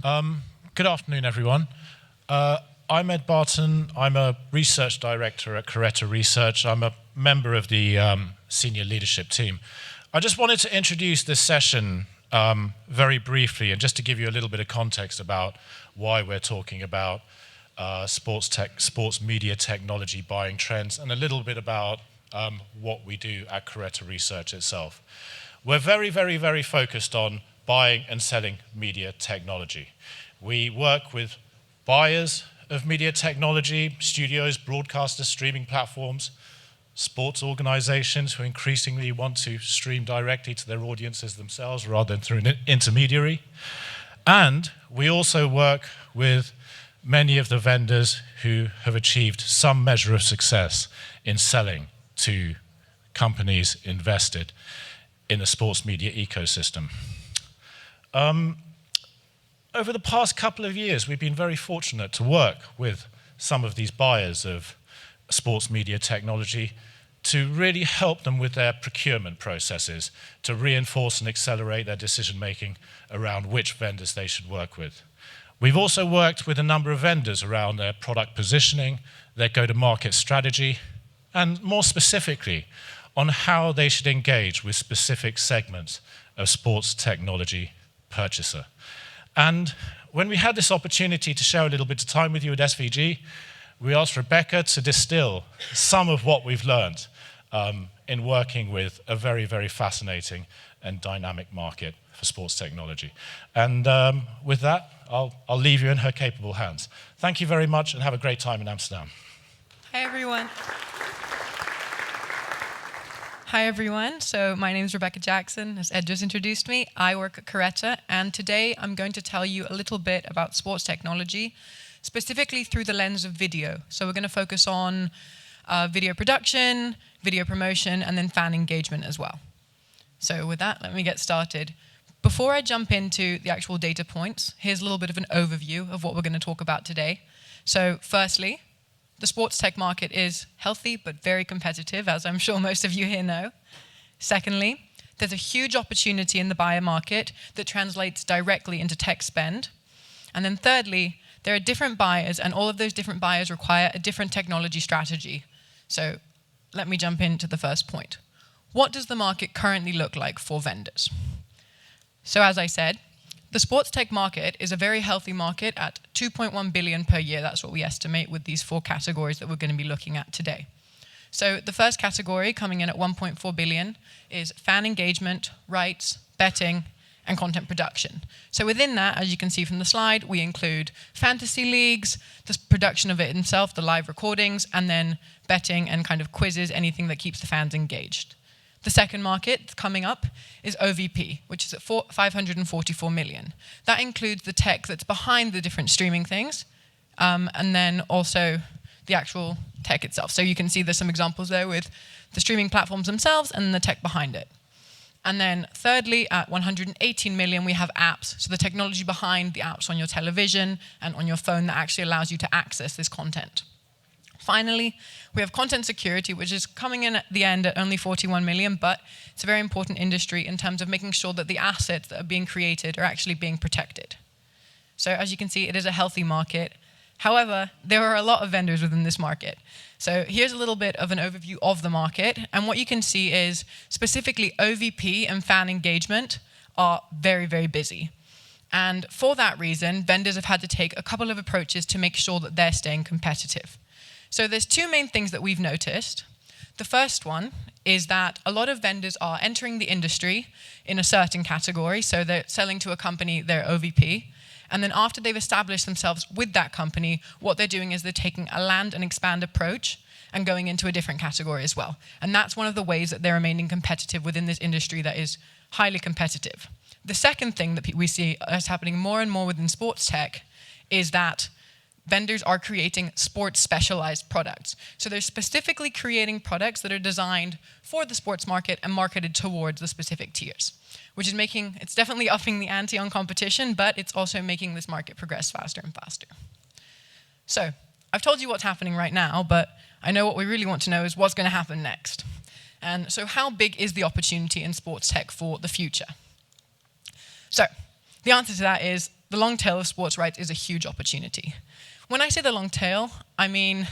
Good afternoon, everyone. I'm Ed Barton. I'm a research director at Caretta Research. I'm a member of the senior leadership team. I just wanted to introduce this session very briefly, and just to give you a little bit of context about why we're talking about sports media technology buying trends, and a little bit about what we do at Caretta Research itself. We're very, very, very focused on buying and selling media technology. We work with buyers of media technology, studios, broadcasters, streaming platforms, sports organizations who increasingly want to stream directly to their audiences themselves rather than through an intermediary. And we also work with many of the vendors who have achieved some measure of success in selling to companies invested in the sports media ecosystem. Over the past couple of years, we've been very fortunate to work with some of these buyers of sports media technology to really help them with their procurement processes, to reinforce and accelerate their decision-making around which vendors they should work with. We've also worked with a number of vendors around their product positioning, their go-to-market strategy, and more specifically, on how they should engage with specific segments of sports technology purchaser. And when we had this opportunity to share a little bit of time with you at SVG, we asked Rebecca to distill some of what we've learned in working with a very, very fascinating and dynamic market for sports technology. And with that, I'll leave you in her capable hands. Thank you very much, and have a great time in Amsterdam. Hi, everyone. Hi, everyone. So my name is Rebecca Jackson. As Ed just introduced me, I work at Caretta, and today I'm going to tell you a little bit about sports technology, specifically through the lens of video. So we're going to focus on video production, video promotion, and then fan engagement as well. So with that, let me get started. Before I jump into the actual data points, here's a little bit of an overview of what we're going to talk about today. So firstly, the sports tech market is healthy but very competitive, as I'm sure most of you here know. Secondly, there's a huge opportunity in the buyer market that translates directly into tech spend. And then thirdly, there are different buyers, and all of those different buyers require a different technology strategy. So let me jump into the first point. What does the market currently look like for vendors? So as I said, the sports tech market is a very healthy market at 2.1 billion per year. That's what we estimate with these 4 categories that we're going to be looking at today. So the first category, coming in at 1.4 billion, is fan engagement, rights, betting, and content production. So within that, as you can see from the slide, we include fantasy leagues, the production of it itself, the live recordings, and then betting and kind of quizzes, anything that keeps the fans engaged. The second market coming up is OVP, which is at 544 million. That includes the tech that's behind the different streaming things, and then also the actual tech itself. So you can see there's some examples there with the streaming platforms themselves and the tech behind it. And then thirdly, at 118 million, we have apps. So the technology behind the apps on your television and on your phone that actually allows you to access this content. Finally, we have content security, which is coming in at the end at only 41 million, but it's a very important industry in terms of making sure that the assets that are being created are actually being protected. So as you can see, it is a healthy market. However, there are a lot of vendors within this market. So here's a little bit of an overview of the market. And what you can see is specifically OVP and fan engagement are very, very busy. And for that reason, vendors have had to take a couple of approaches to make sure that they're staying competitive. So there's 2 main things that we've noticed. The first one is that a lot of vendors are entering the industry in a certain category. So they're selling to a company, their OVP. And then after they've established themselves with that company, what they're doing is they're taking a land and expand approach and going into a different category as well. And that's one of the ways that they're remaining competitive within this industry that is highly competitive. The second thing that we see is happening more and more within sports tech is that vendors are creating sports specialized products. So they're specifically creating products that are designed for the sports market and marketed towards the specific tiers, which is it's definitely upping the ante on competition, but it's also making this market progress faster and faster. So I've told you what's happening right now, but I know what we really want to know is what's going to happen next. And so how big is the opportunity in sports tech for the future? So the answer to that is the long tail of sports rights is a huge opportunity. When I say the long tail, I mean,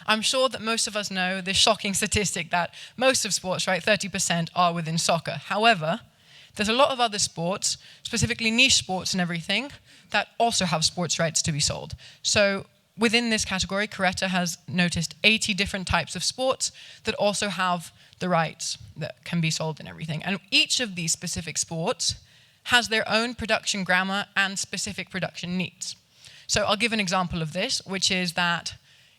I'm sure that most of us know this shocking statistic that most of sports, right, 30% are within soccer. However, there's a lot of other sports, specifically niche sports and everything, that also have sports rights to be sold. So within this category, Caretta has noticed 80 different types of sports that also have the rights that can be sold and everything. And each of these specific sports has their own production grammar and specific production needs. So I'll give an example of this, which is that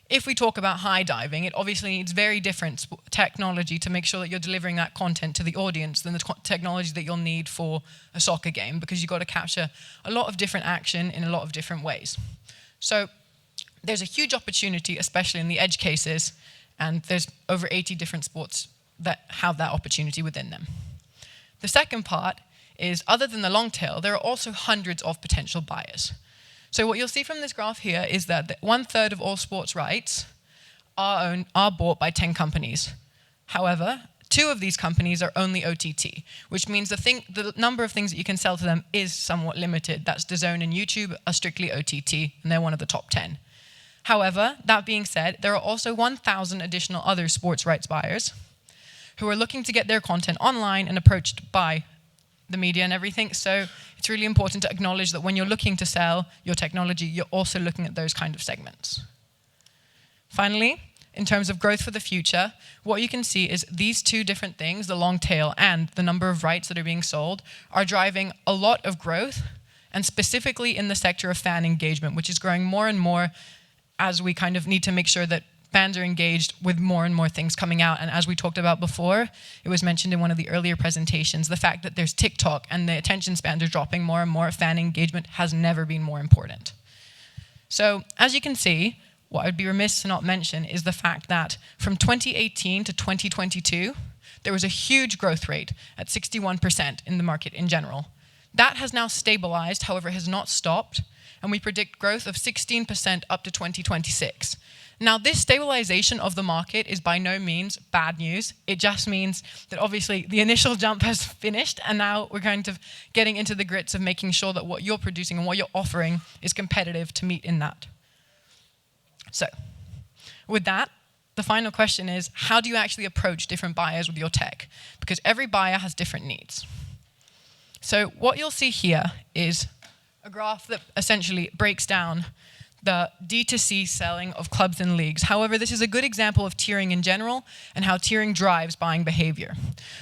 if we talk about high diving, it obviously needs very different technology to make sure that you're delivering that content to the audience than the technology that you'll need for a soccer game, because you've got to capture a lot of different action in a lot of different ways. So there's a huge opportunity, especially in the edge cases, and there's over 80 different sports that have that opportunity within them. The second part is, other than the long tail, there are also hundreds of potential buyers. So what you'll see from this graph here is that 1/3 of all sports rights are bought by 10 companies. However, 2 of these companies are only OTT, which means the number of things that you can sell to them is somewhat limited. That's DAZN and YouTube are strictly OTT, and they're one of the top 10. However, that being said, there are also 1,000 additional other sports rights buyers who are looking to get their content online and approached by the media and everything. So it's really important to acknowledge that when you're looking to sell your technology, you're also looking at those kind of segments. Finally, in terms of growth for the future, what you can see is these 2 different things, the long tail and the number of rights that are being sold, are driving a lot of growth, and specifically in the sector of fan engagement, which is growing more and more as we kind of need to make sure that fans are engaged with more and more things coming out. And as we talked about before, it was mentioned in one of the earlier presentations, the fact that there's TikTok and the attention spans are dropping more and more, fan engagement has never been more important. So as you can see, what I'd be remiss to not mention is the fact that from 2018 to 2022, there was a huge growth rate at 61% in the market in general. That has now stabilized, however, has not stopped, and we predict growth of 16% up to 2026. Now, this stabilization of the market is by no means bad news. It just means that obviously the initial jump has finished, and now we're kind of getting into the grits of making sure that what you're producing and what you're offering is competitive to meet in that. So, with that, the final question is, how do you actually approach different buyers with your tech? Because every buyer has different needs. So what you'll see here is a graph that essentially breaks down the D2C selling of clubs and leagues. However, this is a good example of tiering in general and how tiering drives buying behavior.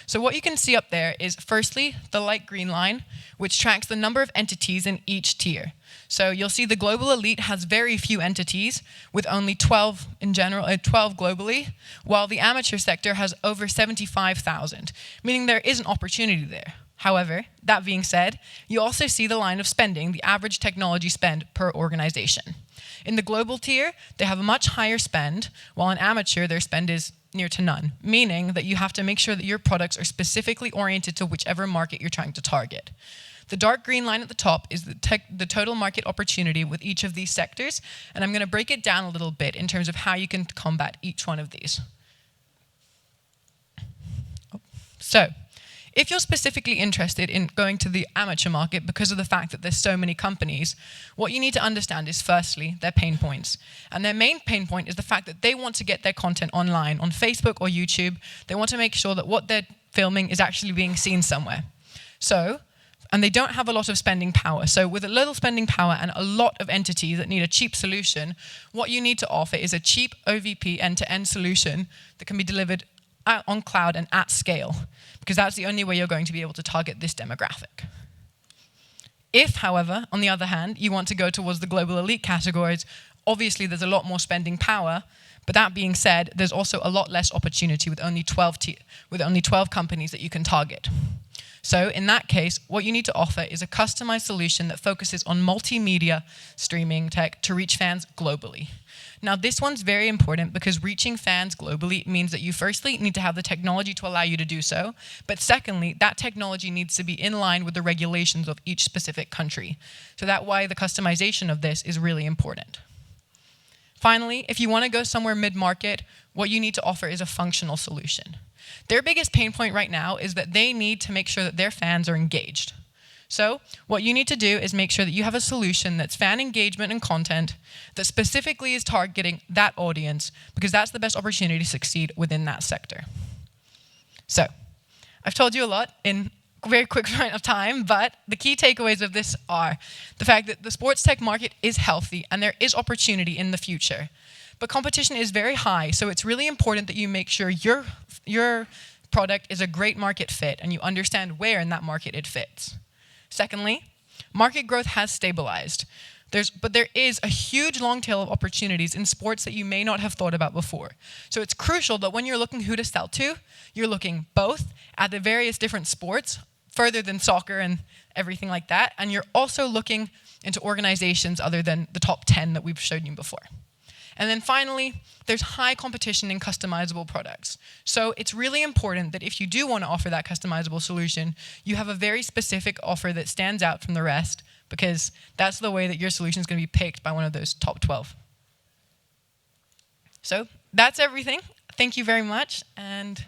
So what you can see up there is, firstly, the light green line, which tracks the number of entities in each tier. So you'll see the global elite has very few entities, with only 12 in general, 12 globally, while the amateur sector has over 75,000, meaning there is an opportunity there. However, that being said, you also see the line of spending, the average technology spend per organization. In the global tier, they have a much higher spend, while in amateur, their spend is near to none, meaning that you have to make sure that your products are specifically oriented to whichever market you're trying to target. The dark green line at the top is the total market opportunity with each of these sectors, and I'm going to break it down a little bit in terms of how you can combat each one of these. So, if you're specifically interested in going to the amateur market because of the fact that there's so many companies, what you need to understand is, firstly, their pain points. And their main pain point is the fact that they want to get their content online on Facebook or YouTube. They want to make sure that what they're filming is actually being seen somewhere. And they don't have a lot of spending power. So with a little spending power and a lot of entities that need a cheap solution, what you need to offer is a cheap OVP end-to-end solution that can be delivered on cloud and at scale, because that's the only way you're going to be able to target this demographic. If, however, on the other hand, you want to go towards the global elite categories, obviously there's a lot more spending power, but that being said, there's also a lot less opportunity with only 12 companies that you can target. So in that case, what you need to offer is a customized solution that focuses on multimedia streaming tech to reach fans globally. Now, this one's very important because reaching fans globally means that you firstly need to have the technology to allow you to do so, but secondly, that technology needs to be in line with the regulations of each specific country. So that's why the customization of this is really important. Finally, if you want to go somewhere mid-market, what you need to offer is a functional solution. Their biggest pain point right now is that they need to make sure that their fans are engaged. So what you need to do is make sure that you have a solution that's fan engagement and content that specifically is targeting that audience, because that's the best opportunity to succeed within that sector. So I've told you a lot in a very quick amount of time, but the key takeaways of this are the fact that the sports tech market is healthy and there is opportunity in the future. But competition is very high, so it's really important that you make sure your product is a great market fit and you understand where in that market it fits. Secondly, market growth has stabilized. But there is a huge long tail of opportunities in sports that you may not have thought about before. So it's crucial that when you're looking who to sell to, you're looking both at the various different sports, further than soccer and everything like that, and you're also looking into organizations other than the top 10 that we've shown you before. And then finally, there's high competition in customizable products. So it's really important that if you do want to offer that customizable solution, you have a very specific offer that stands out from the rest, because that's the way that your solution is going to be picked by one of those top 12. So that's everything. Thank you very much. And